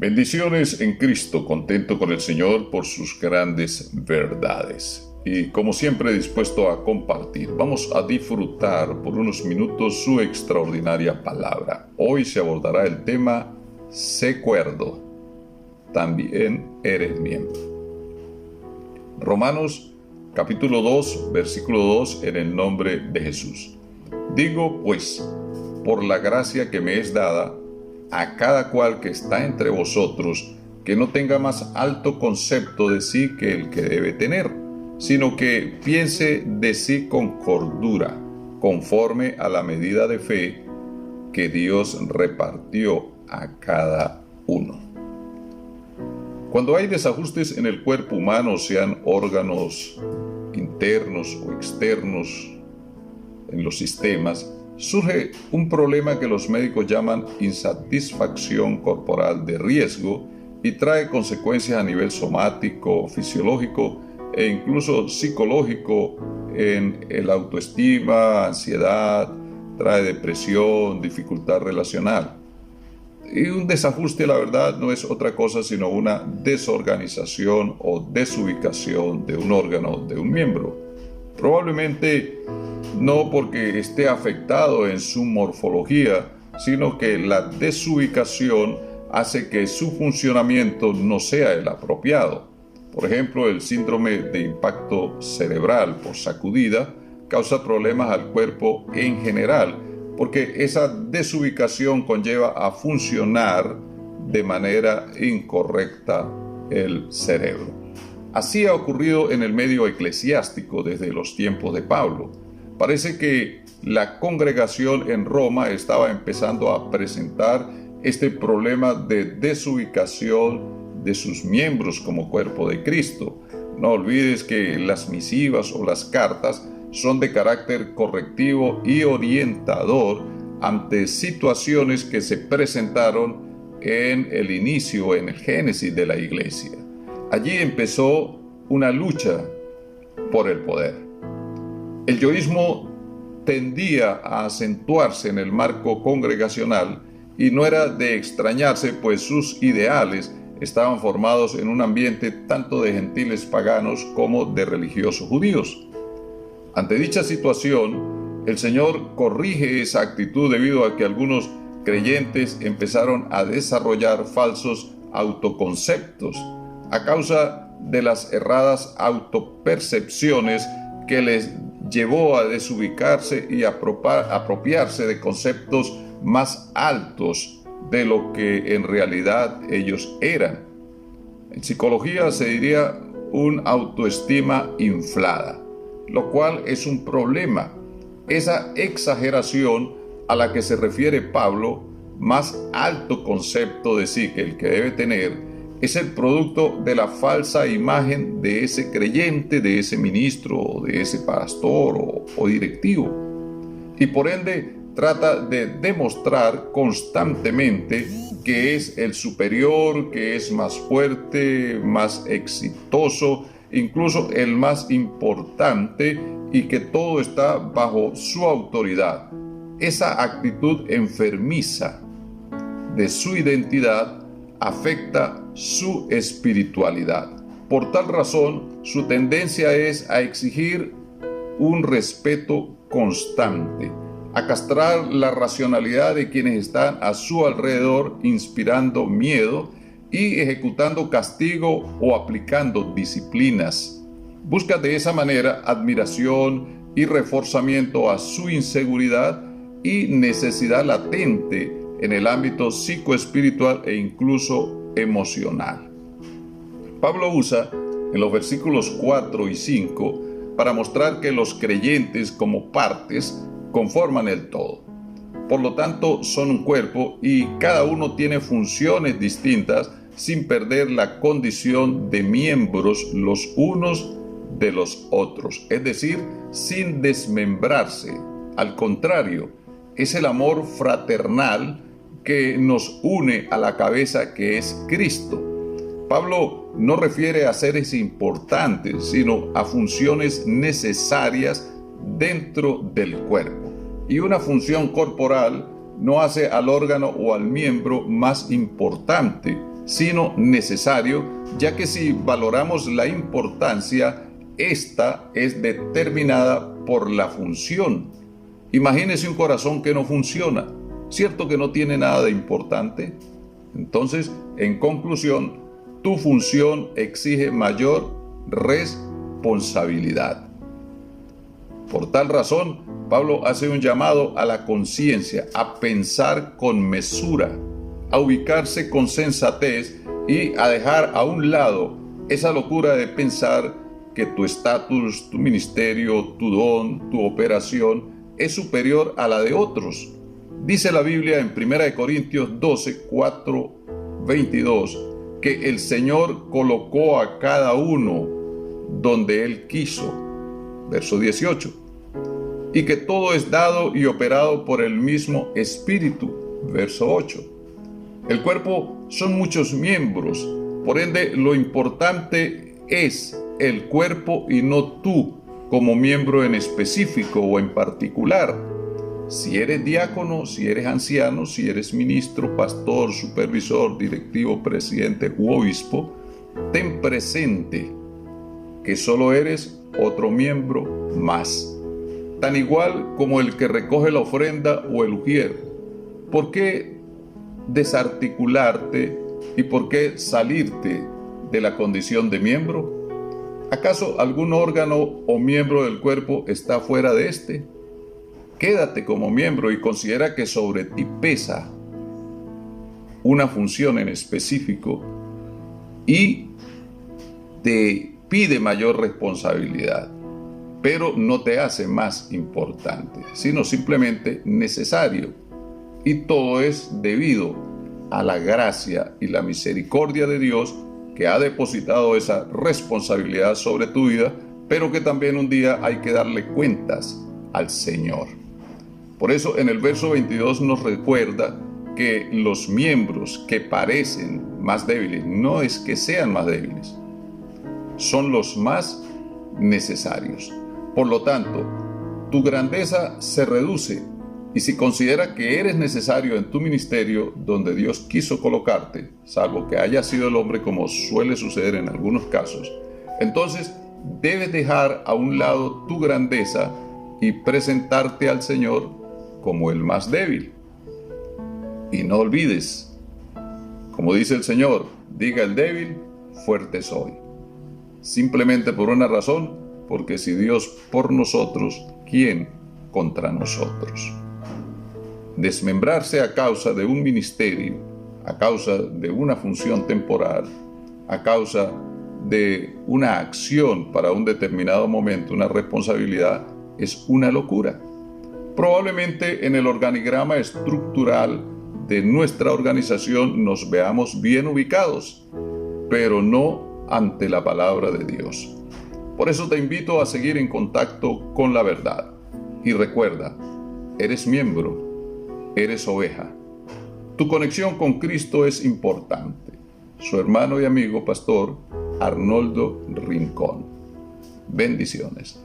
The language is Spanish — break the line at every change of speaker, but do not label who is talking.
Bendiciones en Cristo, contento con el Señor por sus grandes verdades. Y como siempre dispuesto a compartir, vamos a disfrutar por unos minutos su extraordinaria palabra. Hoy se abordará el tema Sé cuerdo, también eres miembro. Romanos capítulo 2, versículo 2, en el nombre de Jesús. Digo pues, por la gracia que me es dada, a cada cual que está entre vosotros, que no tenga más alto concepto de sí que el que debe tener, sino que piense de sí con cordura, conforme a la medida de fe que Dios repartió a cada uno. Cuando hay desajustes en el cuerpo humano, sean órganos internos o externos en los sistemas, surge un problema que los médicos llaman insatisfacción corporal de riesgo y trae consecuencias a nivel somático, fisiológico e incluso psicológico en el autoestima, ansiedad, trae depresión, dificultad relacional. Y un desajuste, la verdad, no es otra cosa sino una desorganización o desubicación de un órgano, de un miembro. Probablemente no porque esté afectado en su morfología, sino que la desubicación hace que su funcionamiento no sea el apropiado. Por ejemplo, el síndrome de impacto cerebral por sacudida causa problemas al cuerpo en general, porque esa desubicación conlleva a funcionar de manera incorrecta el cerebro. Así ha ocurrido en el medio eclesiástico desde los tiempos de Pablo. Parece que la congregación en Roma estaba empezando a presentar este problema de desubicación de sus miembros como cuerpo de Cristo. No olvides que las misivas o las cartas son de carácter correctivo y orientador ante situaciones que se presentaron en el inicio, en el génesis de la iglesia. Allí empezó una lucha por el poder. El yoísmo tendía a acentuarse en el marco congregacional y no era de extrañarse, pues sus ideales estaban formados en un ambiente tanto de gentiles paganos como de religiosos judíos. Ante dicha situación, el Señor corrige esa actitud debido a que algunos creyentes empezaron a desarrollar falsos autoconceptos a causa de las erradas autopercepciones que les llevó a desubicarse y apropiarse de conceptos más altos de lo que en realidad ellos eran. En psicología se diría una autoestima inflada, lo cual es un problema. Esa exageración a la que se refiere Pablo, más alto concepto de sí que el que debe tener, es el producto de la falsa imagen de ese creyente, de ese ministro, de ese pastor o directivo. Y por ende trata de demostrar constantemente que es el superior, que es más fuerte, más exitoso, incluso el más importante, y que todo está bajo su autoridad. Esa actitud enfermiza de su identidad afecta su espiritualidad. Por tal razón, su tendencia es a exigir un respeto constante, a castrar la racionalidad de quienes están a su alrededor, inspirando miedo y ejecutando castigo o aplicando disciplinas. Busca de esa manera admiración y reforzamiento a su inseguridad y necesidad latente en el ámbito psicoespiritual e incluso emocional. Pablo usa en los versículos 4 y 5 para mostrar que los creyentes como partes conforman el todo. Por lo tanto, son un cuerpo y cada uno tiene funciones distintas sin perder la condición de miembros los unos de los otros, es decir, sin desmembrarse. Al contrario, es el amor fraternal que nos une a la cabeza que es Cristo. Pablo no refiere a seres importantes, sino a funciones necesarias dentro del cuerpo. Y una función corporal no hace al órgano o al miembro más importante, sino necesario, ya que si valoramos la importancia, esta es determinada por la función. Imagínese un corazón que no funciona, ¿cierto que no tiene nada de importante? Entonces, en conclusión, tu función exige mayor responsabilidad. Por tal razón, Pablo hace un llamado a la conciencia, a pensar con mesura, a ubicarse con sensatez y a dejar a un lado esa locura de pensar que tu estatus, tu ministerio, tu don, tu operación es superior a la de otros. Dice la Biblia en 1 Corintios 12, 4, 22, que el Señor colocó a cada uno donde Él quiso. Verso 18. Y que todo es dado y operado por el mismo Espíritu. Verso 8. El cuerpo son muchos miembros, por ende lo importante es el cuerpo y no tú como miembro en específico o en particular. Si eres diácono, si eres anciano, si eres ministro, pastor, supervisor, directivo, presidente u obispo, ten presente que solo eres otro miembro más, tan igual como el que recoge la ofrenda o el ujier. ¿Por qué desarticularte y por qué salirte de la condición de miembro? ¿Acaso algún órgano o miembro del cuerpo está fuera de este? Quédate como miembro y considera que sobre ti pesa una función en específico y te pide mayor responsabilidad, pero no te hace más importante, sino simplemente necesario. Y todo es debido a la gracia y la misericordia de Dios, que ha depositado esa responsabilidad sobre tu vida, pero que también un día hay que darle cuentas al Señor. Por eso en el verso 22 nos recuerda que los miembros que parecen más débiles, no es que sean más débiles, son los más necesarios. Por lo tanto, tu grandeza se reduce, y si considera que eres necesario en tu ministerio donde Dios quiso colocarte, salvo que haya sido el hombre como suele suceder en algunos casos, entonces debes dejar a un lado tu grandeza y presentarte al Señor como el más débil. Y no olvides, como dice el Señor, diga el débil, fuerte soy. Simplemente por una razón, porque si Dios por nosotros, ¿quién contra nosotros? Desmembrarse a causa de un ministerio, a causa de una función temporal, a causa de una acción para un determinado momento, una responsabilidad, es una locura. Probablemente en el organigrama estructural de nuestra organización nos veamos bien ubicados, pero no ante la palabra de Dios. Por eso te invito a seguir en contacto con la verdad. Y recuerda, eres miembro, eres oveja. Tu conexión con Cristo es importante. Su hermano y amigo pastor Arnoldo Rincón. Bendiciones.